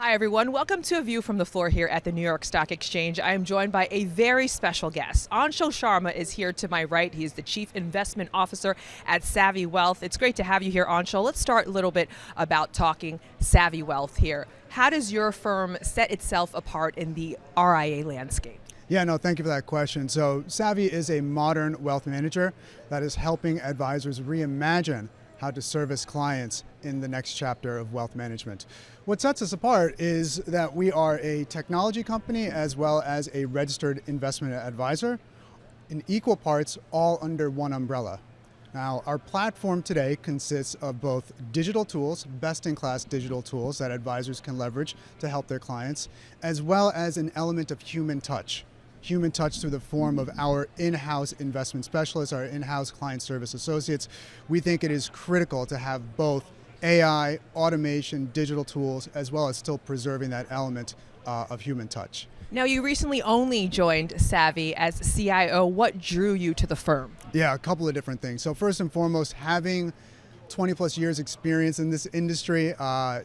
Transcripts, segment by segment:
Hi, everyone. Welcome to A View from the Floor here at the New York Stock Exchange. I am joined by a very special guest. Anshul Sharma is here to my right. He is the Chief Investment Officer at Savvy Wealth. It's great to have you here, Anshul. Let's start a little bit about talking Savvy Wealth here. How does your firm set itself apart in the RIA landscape? Yeah, no, thank you for that question. So Savvy is a modern wealth manager that is helping advisors reimagine how to service clients in the next chapter of wealth management. What sets us apart is that we are a technology company as well as a registered investment advisor in equal parts, all under one umbrella. Now, our platform today consists of both digital tools, best-in-class digital tools that advisors can leverage to help their clients, as well as an element of human touch. Human touch through the form of our in-house investment specialists, our in-house client service associates. We think it is critical to have both AI, automation, digital tools, as well as still preserving that element of human touch. Now, you recently only joined Savvy as CIO. What drew you to the firm? Yeah, a couple of different things. So first and foremost, having 20 plus years experience in this industry,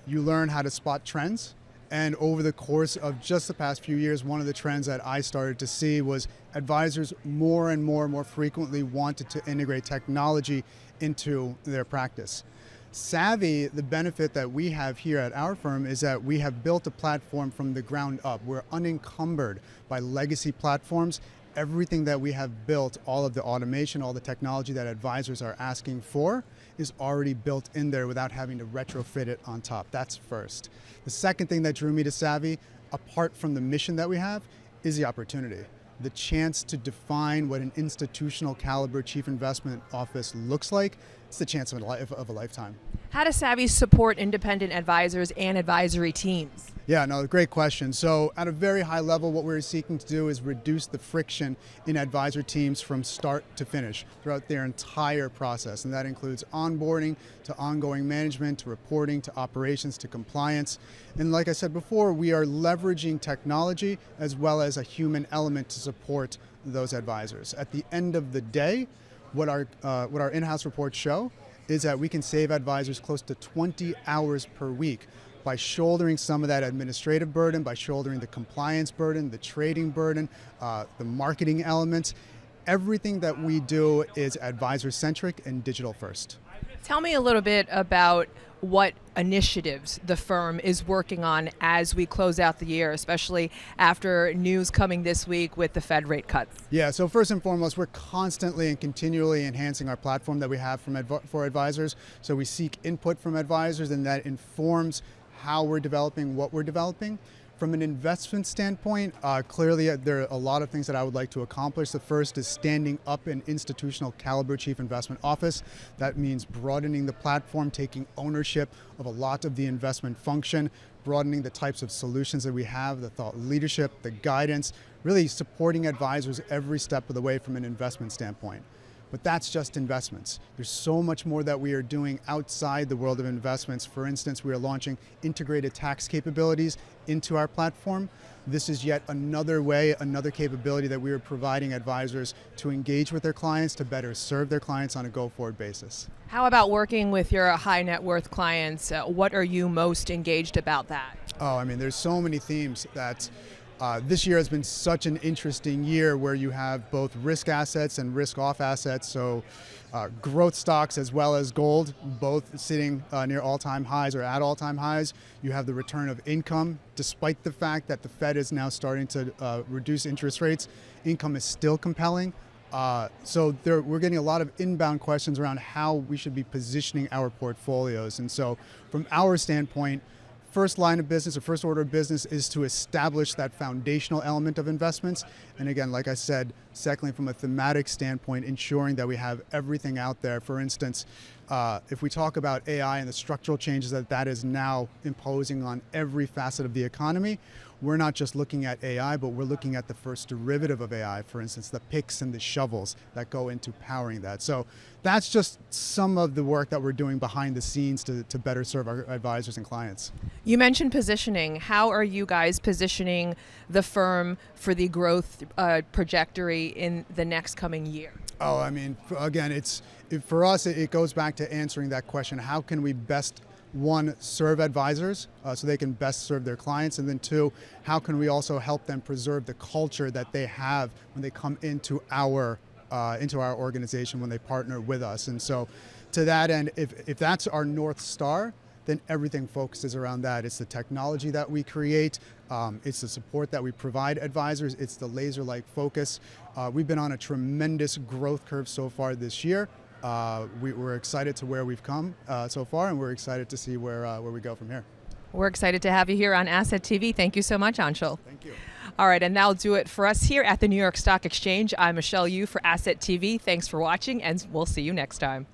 you learn how to spot trends. And over the course of just the past few years, one of the trends that I started to see was advisors more and more frequently wanted to integrate technology into their practice. Savvy, the benefit that we have here at our firm is that we have built a platform from the ground up. We're unencumbered by legacy platforms. Everything that we have built, all of the automation, all the technology that advisors are asking for is already built in there without having to retrofit it on top. That's first. The second thing that drew me to Savvy, apart from the mission that we have, is the opportunity. The chance to define what an institutional caliber chief investment office looks like. It's the chance of a lifetime. How does Savvy support independent advisors and advisory teams? Yeah, no, great question. So at a very high level, what we're seeking to do is reduce the friction in advisor teams from start to finish throughout their entire process. And that includes onboarding to ongoing management, to reporting, to operations, to compliance. And like I said before, we are leveraging technology as well as a human element to support those advisors. At the end of the day, what our in-house reports show is that we can save advisors close to 20 hours per week by shouldering some of that administrative burden, by shouldering the compliance burden, the trading burden, the marketing elements. Everything that we do is advisor-centric and digital-first. Tell me a little bit about what initiatives the firm is working on as we close out the year, especially after news coming this week with the Fed rate cuts. Yeah, so first and foremost, we're constantly and continually enhancing our platform that we have for advisors. So we seek input from advisors, and that informs how we're developing what we're developing. From an investment standpoint, clearly there are a lot of things that I would like to accomplish. The first is standing up an institutional caliber chief investment office. That means broadening the platform, taking ownership of a lot of the investment function, broadening the types of solutions that we have, the thought leadership, the guidance, really supporting advisors every step of the way from an investment standpoint. But that's just investments. There's so much more that we are doing outside the world of investments. For instance, we are launching integrated tax capabilities into our platform. This is yet another way, another capability that we are providing advisors to engage with their clients, to better serve their clients on a go-forward basis. How about working with your high net worth clients? What are you most engaged about that? Oh, I mean, there's so many themes that this year has been such an interesting year where you have both risk assets and risk off assets, so growth stocks as well as gold, both sitting near all-time highs or at all-time highs. You have the return of income. Despite the fact that the Fed is now starting to reduce interest rates, income is still compelling. We're getting a lot of inbound questions around how we should be positioning our portfolios. And so from our standpoint, first line of business or first order of business is to establish that foundational element of investments. And again, like I said, secondly, from a thematic standpoint, ensuring that we have everything out there. For instance, if we talk about AI and the structural changes that is now imposing on every facet of the economy, we're not just looking at AI, but we're looking at the first derivative of AI, for instance, the picks and the shovels that go into powering that. So that's just some of the work that we're doing behind the scenes to better serve our advisors and clients. You mentioned positioning. How are you guys positioning the firm for the growth trajectory in the next coming year? Oh, I mean, again, for us, it goes back to answering that question: how can we best one, serve advisors so they can best serve their clients, and then two, how can we also help them preserve the culture that they have when they come into our organization, when they partner with us. And so to that end, if that's our North Star, then everything focuses around that. It's the technology that we create, it's the support that we provide advisors, it's the laser-like focus. We've been on a tremendous growth curve so far this year. We're excited to where we've come so far, and we're excited to see where we go from here. We're excited to have you here on Asset TV. Thank you so much, Anshul. Thank you. All right, and that'll do it for us here at the New York Stock Exchange. I'm Michelle Yu for Asset TV. Thanks for watching, and we'll see you next time.